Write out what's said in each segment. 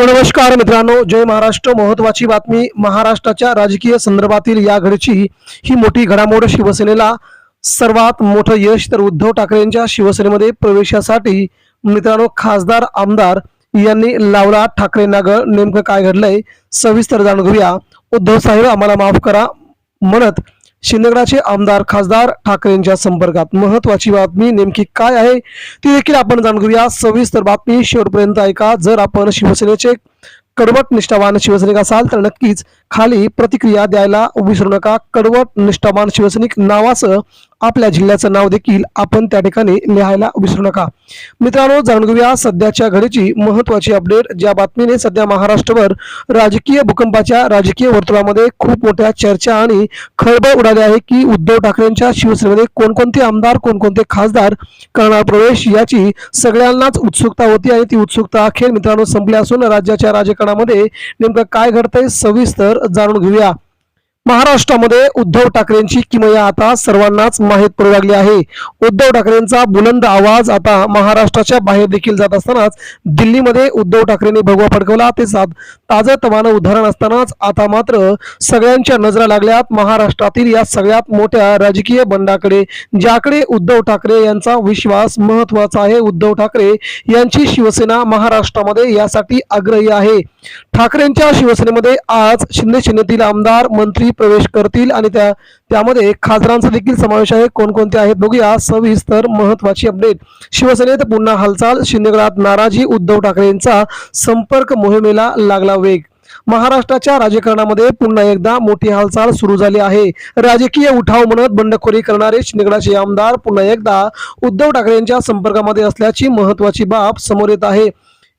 नमस्कार मित्रांनो, जय महाराष्ट्र. महत्वाची बातमी. महाराष्ट्राच्या राजकीय संदर्भातील या घडीची ही मोठी घडामोड. शिवसेनेला सर्वात मोठं यश तर उद्धव ठाकरेंच्या शिवसेनेमध्ये प्रवेशासाठी मित्रांनो खासदार आमदार यांनी लावला ठाकरेंना गळ. नेमकं काय घडलंय सविस्तर जाणून घेऊया. उद्धव साहेब आम्हाला माफ करा म्हणत शिंदेगडाचे आमदार खासदार ठाकरेंच्या संपर्कात. महत्वाची बातमी नेमकी काय आहे ती देखील आपण जाणून घेऊया. सविस्तर बातमी शेवटपर्यंत ऐका. जर आपण शिवसेनेचे कडवट निष्ठावान शिवसैनिक असाल तर नक्कीच खाली प्रतिक्रिया द्यायला विसरू नका. कडवट निष्ठावान शिवसैनिक नावाचं आपल्या जिल्ह्याचं नाव देखील आपण त्या ठिकाणी लिहायला विसरू नका. मित्रांनो, जाणून घेऊया सध्याच्या घडीची महत्वाची अपडेट. ज्या बातमीने सध्या महाराष्ट्रावर राजकीय भूकंपाच्या राजकीय वर्तुळामध्ये खूप मोठ्या चर्चा आणि खळबळ उडाली आहे की उद्धव ठाकरेंच्या शिवसेनेमध्ये कोणकोणते आमदार कोणकोणते खासदार करणार प्रवेश याची सगळ्यांनाच उत्सुकता होती आणि ती उत्सुकता अखेर मित्रांनो संपली असून राज्याच्या राजकारणामध्ये नेमकं काय घडतंय सविस्तर जाणून घेऊया. महाराष्ट्रामध्ये उद्धव ठाकरेंची किमया आता सर्वांनाच माहीत पडू लागली आहे. उद्धव ठाकरेंचा बुलंद आवाज आता महाराष्ट्राच्या बाहेर देखील जात असतानाच दिल्लीमध्ये उद्धव ठाकरेंनी भगवा फडकवला. ते ताजं तवानं उदाहरण असतानाच आता मात्र सगळ्यांच्या नजरा लागल्यात महाराष्ट्रातील या सगळ्यात मोठ्या राजकीय बंडाकडे, ज्याकडे उद्धव ठाकरे यांचा विश्वास महत्वाचा आहे. उद्धव ठाकरे यांची शिवसेना महाराष्ट्रामध्ये यासाठी आग्रही आहे. ठाकरेंच्या शिवसेनेमध्ये आज शिंदे सेनेतील आमदार मंत्री प्रवेश करतील आणि त्यामध्ये खासदारांचा देखील समावेश आहे. कोणकोणते आहेत बघूया सविस्तर. महत्वाची अपडेट. शिवसेनेत पुन्हा हालचाल. शिंदेगडात नाराजी. उद्धव ठाकरेंचा संपर्क मोहिमेला लागला वेग. महाराष्ट्राच्या राजकारणामध्ये पुन्हा एकदा मोठी हालचाल सुरू झाली आहे. राजकीय उठाव म्हणत बंडखोरी करणारे शिंदेगडाचे आमदार पुन्हा एकदा उद्धव ठाकरेंच्या संपर्कामध्ये असल्याची महत्वाची बाब समोर येत आहे.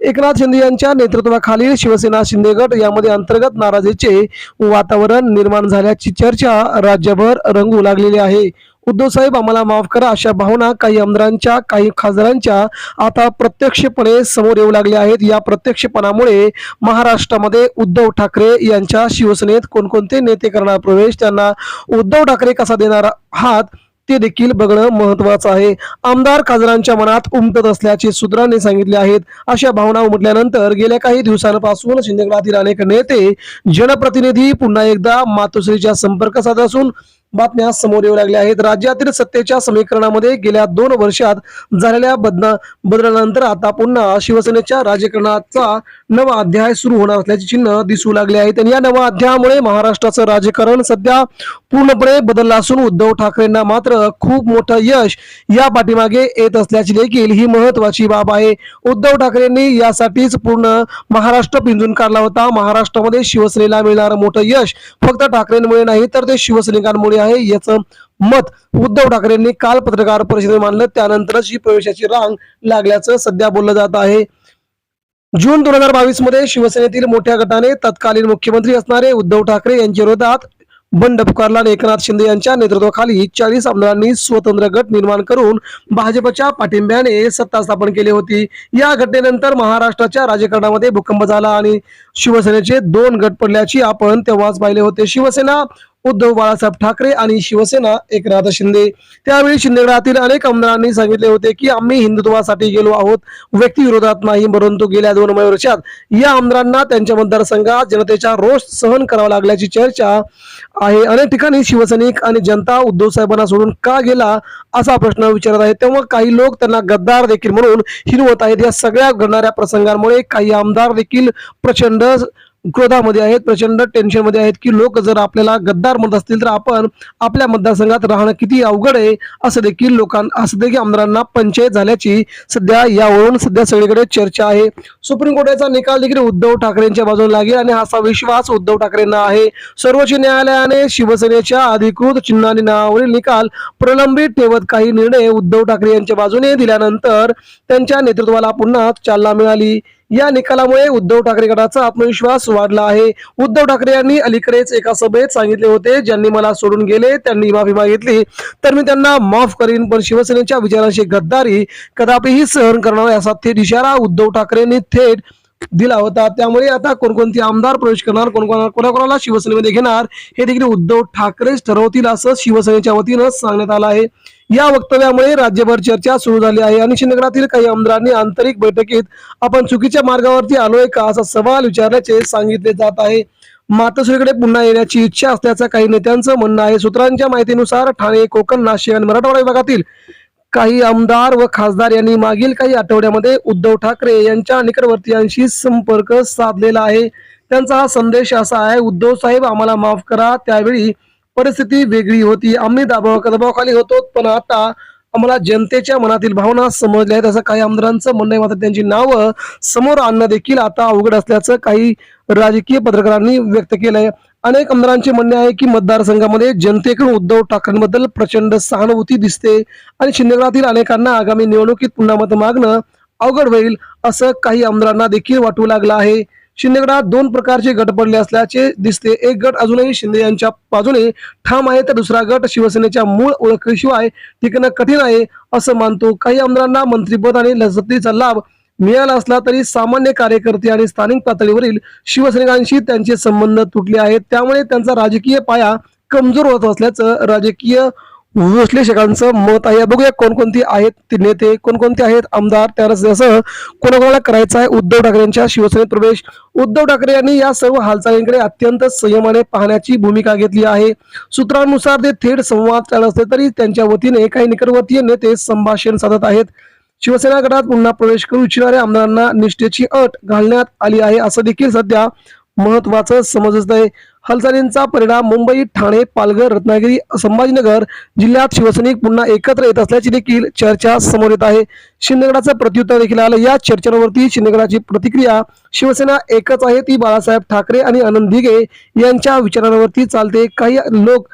एकनाथ शिंदे यांच्या नेतृत्वाखालील शिवसेना शिंदेगड यामध्ये अंतर्गत नाराजीचे वातावरण निर्माण झाल्याची चर्चा राज्यभर रंगू लागलेली आहे. उद्धव साहेब आम्हाला माफ करा अशा भावना काही आमदारांच्या काही खासदारांच्या आता प्रत्यक्षपणे समोर येऊ लागल्या आहेत. या प्रत्यक्षपणामुळे महाराष्ट्रामध्ये उद्धव ठाकरे यांच्या शिवसेनेत कोणकोणते नेते करणार प्रवेश, त्यांना उद्धव ठाकरे कसा देणार हात ते देखील बघणं महत्वाचं आहे. आमदार खासदारांच्या मनात उमटत असल्याचे सूत्रांनी सांगितले आहेत. अशा भावना उमटल्यानंतर गेल्या काही दिवसांपासून शिंदेगडातील अनेक नेते जनप्रतिनिधी पुन्हा एकदा मातोश्रीच्या संपर्क साधत असून बातम्या समोर येऊ लागल्या आहेत. राज्यातील सत्तेच्या समीकरणामध्ये गेल्या 2 वर्षात झालेल्या बदलानंतर आता पुन्हा शिवसेनेच्या राजकारणाचा नवा अध्याय सुरू होणार असल्याचे चिन्ह दिसू लागले आहेत. आणि या नव्या अध्यायामुळे महाराष्ट्राचं राजकारण सध्या पूर्णपणे बदललं असून उद्धव ठाकरेंना मात्र खूप मोठं यश या पाठीमागे येत असल्याची देखील ही महत्वाची बाब आहे. उद्धव ठाकरेंनी यासाठीच पूर्ण महाराष्ट्र पिंजून काढला होता. महाराष्ट्रामध्ये शिवसेनेला मिळणारं मोठं यश फक्त ठाकरेंमुळे नाही तर ते शिवसैनिकांमुळे आहे याचं मत उद्धव ठाकरेंनी काल पत्रकार परिषदेत मांडलं. त्यानंतरच ही प्रवेशाची रांग लागल्याचं सध्या बोललं जात आहे. जून 2022 मध्ये शिवसेनेतील मोठ्या गटाने तत्कालीन मुख्यमंत्री असणारे उद्धव ठाकरे यांच्या विरोधात बंड पुकारला आणि एकनाथ शिंदे यांच्या नेतृत्वाखाली 40 आमदारांनी स्वतंत्र गट निर्माण करून भाजपच्या पाठिंब्याने सत्ता स्थापन केली होती. या घटनेनंतर महाराष्ट्राच्या राजकारणामध्ये भूकंप झाला आणि शिवसेनेचे 2 गट पडल्याची आपण तेव्हाच पाहिले होते. शिवसेना उद्धव बाळासाहेब ठाकरे आणि शिवसेना एकनाथ शिंदे. त्यावेळी शिंदेगडातील अनेक आमदारांनी सांगितले होते की आम्ही हिंदुत्वासाठी गेलो आहोत, व्यक्तिविरोधात नाही. परंतु गेल्या 2 वर्षात या आमदारांना त्यांच्या मतदारसंघात जनतेचा रोष सहन करावा लागल्याची चर्चा आहे. अनेक ठिकाणी शिवसैनिक आणि जनता उद्धव साहेबांना सोडून का गेला असा प्रश्न विचारत आहेत. तेव्हा काही लोक त्यांना गद्दार देखील म्हणून हिरवत आहेत. या सगळ्या घडणाऱ्या प्रसंगांमुळे काही आमदार देखील प्रचंड क्रोधामध्ये आहेत, प्रचंड टेन्शन मध्ये आहेत की लोक जर आपल्याला गद्दार म्हणत असतील तर आपण आपल्या मतदारसंघात राहणं किती अवघड आहे असं देखील आमदारांना पंचायत झाल्याची सध्या यावरून सगळीकडे चर्चा आहे. सुप्रीम कोर्टाचा निकाल देखील उद्धव ठाकरेंच्या बाजूने लागेल आणि असा विश्वास उद्धव ठाकरेंना आहे. सर्वोच्च न्यायालयाने शिवसेनेच्या अधिकृत चिन्हांनी नावावरील निकाल प्रलंबित ठेवत काही निर्णय उद्धव ठाकरे यांच्या बाजूने दिल्यानंतर त्यांच्या नेतृत्वाला पुन्हा चालना मिळाली. या निकालामुळे उद्धव ठाकरे गटाचा आत्मविश्वास वाढला आहे. उद्धव ठाकरे यांनी अलीकडेच एका सभेत सांगितले होते, ज्यांनी मला सोडून गेले त्यांनी माफी मागितली तर मी त्यांना माफ करीन, पण शिवसेनेच्या विचारांची गद्दारी कदापिही सहन करणार असा थेट इशारा उद्धव ठाकरेंनी थेट दिला होता. त्यामुळे आता कोणकोणते आमदार प्रवेश करणार, कोणाकोणाला शिवसेनेमध्ये घेणार हे देखील उद्धव ठाकरेच ठरवतील असं शिवसेनेच्या वतीनं सांगण्यात आलं आहे. या वक्तव्यामुळे राज्यभर चर्चा सुरू झाली आहे आणि शिंदेगडातील काही आमदारांनी आंतरिक बैठकीत आपण चुकीच्या मार्गावरती आलोय का असा सवाल विचारल्याचे सांगितले जात आहे. मातोश्रीकडे पुन्हा येण्याची इच्छा असल्याचं काही नेत्यांचं म्हणणं आहे. सूत्रांच्या माहितीनुसार ठाणे, कोकण, नाशिक आणि मराठवाडा विभागातील काही आमदार व खासदार यांनी मागील काही आठवड्यामध्ये उद्धव ठाकरे यांच्या निकटवर्तीयांशी संपर्क साधलेला आहे. त्यांचा हा संदेश असा आहे, उद्धव साहेब आम्हाला माफ करा, त्यावेळी परिस्थिती वेगळी होती, आम्ही दबावाखाली होतो, पण आता आम्हाला जनतेच्या मनातील भावना समजल्या आहेत असं काही आमदारांचं म्हणणं आहे. मात्र त्यांची नावं समोर आणणं देखील आता अवघड असल्याचं काही राजकीय पत्रकारांनी व्यक्त केलंय. अनेक आमदारांचे म्हणणे आहे की मतदारसंघामध्ये जनतेकडून उद्धव ठाकरेंबद्दल प्रचंड सहानुभूती दिसते आणि शिंदेगडातील अनेकांना आगामी निवडणुकीत पुन्हा मत मागणं अवघड होईल असं काही आमदारांना देखील वाटू लागलं आहे. शिंदेगडात दोन प्रकारचे गट पडले असल्याचे दिसते. एक गट अजूनही शिंदे यांच्या बाजूने ठाम आहे, तर दुसरा गट शिवसेनेच्या मूळ ओळखीशिवाय टिकणं कठीण आहे असं मानतो. काही आमदारांना मंत्रिपद आणि लसतीचा लाभ मिळाला असला तरी सामान्य कार्यकर्ते आणि स्थानिक पातळीवरील शिवसैनिकांशी त्यांचे संबंध तुटले आहेत. त्यामुळे त्यांचा राजकीय पाया कमजोर होत असल्याचं राजकीय विश्लेषकांचं मत आहे. बघूया कोणकोणती आहेत ते नेते, कोणकोणते आहेत आमदार, त्यासह कोणाकोणाला करायचा आहे उद्धव ठाकरेंच्या शिवसेनेत प्रवेश. उद्धव ठाकरे यांनी या सर्व हालचालींकडे अत्यंत संयमाने पाहण्याची भूमिका घेतली आहे. सूत्रांनुसार ते थेट संवाद चालत असले तरी त्यांच्या वतीने काही निकटवर्तीय नेते संभाषण साधत आहेत. शिवसेना गटात पुन्हा प्रवेश करू इच्छिणाऱ्या आमदारांना निष्ठेची अट घालण्यात आली आहे असं देखील सध्या महत्वाचं समजत आहे. हालचालींचा परिणाम मुंबई, ठाणे, पालघर, रत्नागिरी, संभाजीनगर जिल्ह्यात शिवसैनिक पुन्हा एकत्र येत असल्याची देखील चर्चा समोर येत आहे. शिंदेगडाचं प्रत्युत्तर देखील आलं. या चर्चांवरती शिंदेगडाची प्रतिक्रिया, शिवसेना एकच आहे, ती बाळासाहेब ठाकरे आणि आनंद दिघे यांच्या विचारांवरती चालते. काही लोक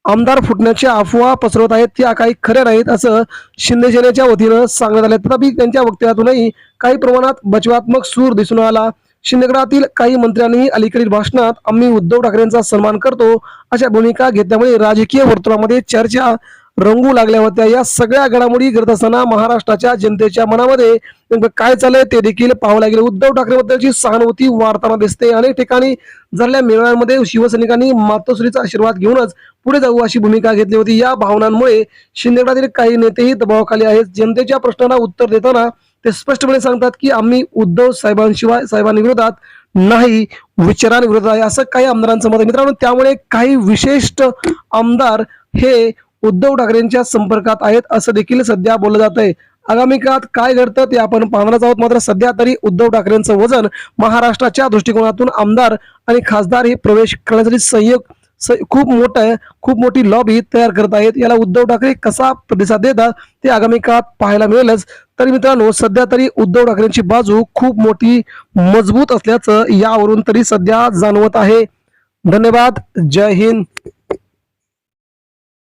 आमदार फुटण्याच्या अफवा पसरवत आहेत, त्या काही खऱ्या नाहीत असं शिंदे सेनेच्या वतीनं सांगण्यात आले. तथापि त्यांच्या वक्तव्यातूनही काही प्रमाणात बचावात्मक सूर दिसून आला. शिंदेगडातील काही मंत्र्यांनीही अलीकडील भाषणात आम्ही उद्धव ठाकरेंचा सन्मान करतो अशा भूमिका घेतल्यामुळे राजकीय वर्तुळामध्ये चर्चा रंगू लागल्या होत्या. या सगळ्या घडामोडी घडत असताना महाराष्ट्राच्या जनतेच्या मनामध्ये नेमकं काय चाललंय ते देखील पाहावं लागेल. उद्धव ठाकरेबद्दलची सहानुभूती वाढताना दिसते. अनेक ठिकाणी झालेल्या मेळाव्यांमध्ये शिवसैनिकांनी मातोश्रीचा आशीर्वाद घेऊनच पुढे जाऊ अशी भूमिका घेतली होती. या भावनांमुळे शिंदेगडातील काही नेतेही दबावाखाली आहेत. जनतेच्या प्रश्नांना उत्तर देताना ते स्पष्टपणे सांगतात की आम्ही उद्धव साहेबांविरोधात नाही, विचारांविरोधात आहे असं काही आमदारांचं मत आहे. मित्रांनो, त्यामुळे काही विशिष्ट आमदार हे उद्धव ठाकरेंच्या संपर्कात आहेत असं देखील सध्या बोललं जात आहे. आगामी काळात काय घडतं ते आपण पाहणारच आहोत. मात्र सध्या तरी उद्धव ठाकरेंचं वजन महाराष्ट्राच्या दृष्टिकोनातून आमदार आणि खासदार हे प्रवेश करण्यासाठी खूप मोठं आहे, खूप मोठी लॉबी तयार करत आहेत. याला उद्धव ठाकरे कसा प्रतिसाद देतात ते आगामी काळात पाहायला मिळेलच. तरी मित्रांनो, सध्या तरी उद्धव ठाकरेंची बाजू खूप मोठी मजबूत असल्याचं यावरून तरी सध्या जाणवत आहे. धन्यवाद. जय हिंद.